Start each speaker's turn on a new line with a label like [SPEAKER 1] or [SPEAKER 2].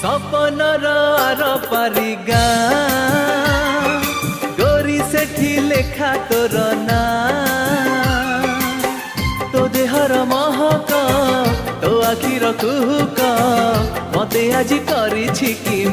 [SPEAKER 1] सपनर are पारिगा गोरी सेठी लेखा तोर ना तो देहर महक तो आखिर कुहुक मते आज करिछि कि